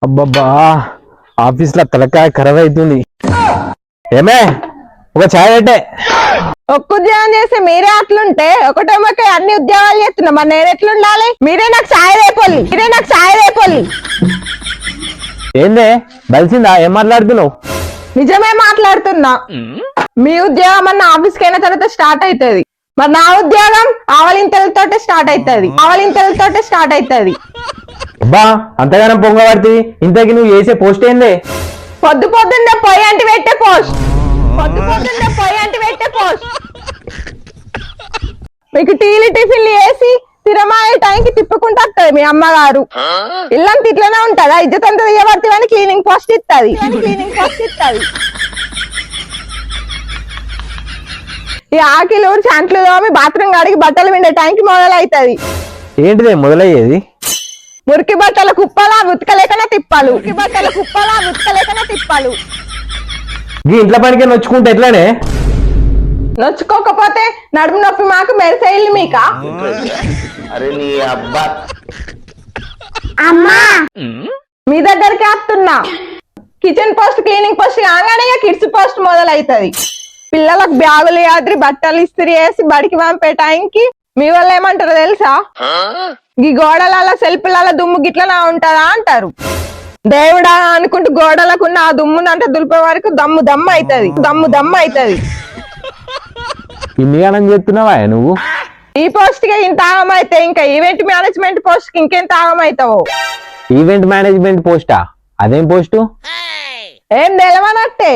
అబ్బబ్బా ఆఫీస్ లో తలకాయ ఖరాబ్ అవుతుంది. ఏమే ఒక ఛాయ్ పెట్టే. ఒక్క ఉద్యోగం చేస్తే మీరే అట్లుంటే ఒకటోమొక్క అన్ని ఉద్యోగాలు చేస్తున్నా మరి నేను ఎట్లుండాలి? మీరే నాకు సాయ రేపొల్లి. ఏందే బలిసిందా? ఏం మాట్లాడుతున్నావు? నిజమే మాట్లాడుతున్నా. మీ ఉద్యోగం అన్న ఆఫీస్కి అయిన తర్వాత స్టార్ట్ అవుతుంది, మరి నా ఉద్యోగం ఆవలింతలతోటే స్టార్ట్ అవుతుంది. అబ్బా అంతగానం పొంగబడితే ఇంతకి నువ్వు చేసే పోస్ట్ ఏందే? పొద్దున్నే పొయ్యి అంటి పెట్టే పోస్ట్. మీకు టీలు టిఫిన్లు వేసి స్థిరమైన టైంకి తిప్పుకుంటూ వస్తుంది మీ అమ్మగారు. ఇల్లంతా ఇట్లనే ఉంటదా? ఇజ్జత్ అంతా తీయబడుతుందని క్లీనింగ్ పోస్ట్ ఇస్తుంది. ఈ ఆకిలు చాంట్లు తోమి బాత్రూమ్ గాడికి బట్టలు విండే టైంకి మొదలవుతుంది. ఏంటిదే మొదలయ్యేది? మురికి బట్టల కుప్పలా ఉతకలేకనే తిప్పాలు. ఈ ఇంట్లో పనికే నొచ్చుకుంటే ఎట్లానే? నొచ్చుకోకపోతే నడుము నొప్పి మాకు మెరిసేయిల్లు మీకా? అరే నీ అబ్బా అమ్మా మీ దగ్గరికి వస్తున్నా. కిచెన్ పోస్ట్ క్లీనింగ్ పోస్ట్ కాగానే కిడ్స్ పోస్ట్ మొదలవుతుంది. పిల్లలకు బ్యాగులు యాద్రి బట్టలు ఇస్త్రీ వేసి బడికి పంపే టైంకి మీ వాళ్ళు ఏమంటారో తెలుసా? ఈ గోడల సెల్ఫ్ల దుమ్ము గిట్లనా ఉంటదా అంటారు. దేవుడా అనుకుంటూ గోడలకున్న ఆ దుమ్మునంటే దులిపే వరకు దమ్ము అవుతుంది. ఇన్నిగానం చెప్తున్నావా నువ్వు? ఈ పోస్ట్ కి ఇంత ఆగం అయితే ఇంకా ఈవెంట్ మేనేజ్మెంట్ పోస్ట్ కి ఇంకెంత ఆగం అవుతావో. Event management పోస్టా? అదేం పోస్టు? ఏం తెలవనట్టే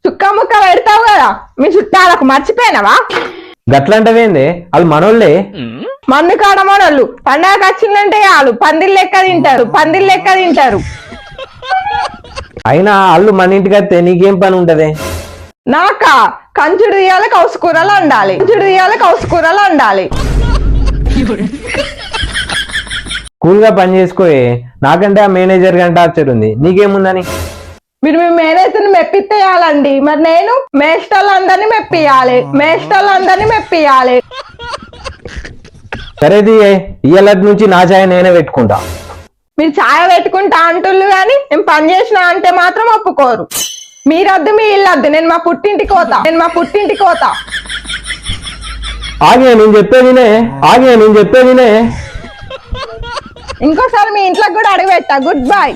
చుక్క ముక్క పెడతావు కదా మీ చుట్టాలకు, మర్చిపోయినవా? గట్లంటవేందే? వాళ్ళు మనోళ్ళే. మందు కాడ మనోళ్ళు పండగ వచ్చిందంటే వాళ్ళు పందిళ్ళు లెక్క తింటారు. అయినా వాళ్ళు మన ఇంటికి వస్తే నీకేం పని ఉంటది? నాకా కంచుడు తీయాలి, కౌసు కూరలు వండాలి. కూల్ గా పని చేసుకోయే. నాకంటే ఆ మేనేజర్ గంట టార్చర్ ఉంది, నీకేముందని? మీరు మీ మేనేజర్ని మెప్పితేయాలండి, మరి నేను మేస్టర్లందరినీ మెప్పియాలి. సరేది ఇయ్యాల నుంచి నా ఛాయ నేనే పెట్టుకుంటా. మీరు ఛాయ పెట్టుకుంటా అంటుళ్ళు గాని నేను పని చేసిన అంటే మాత్రం ఒప్పుకోరు. మీరొద్దు మీ ఇల్లొద్దు, నేను మా పుట్టింటికి పోతా. ఆగే నేను చెప్పేదినే. ఇంకోసారి మీ ఇంట్లోకి కూడా అడుగు పెట్టా. Good bye.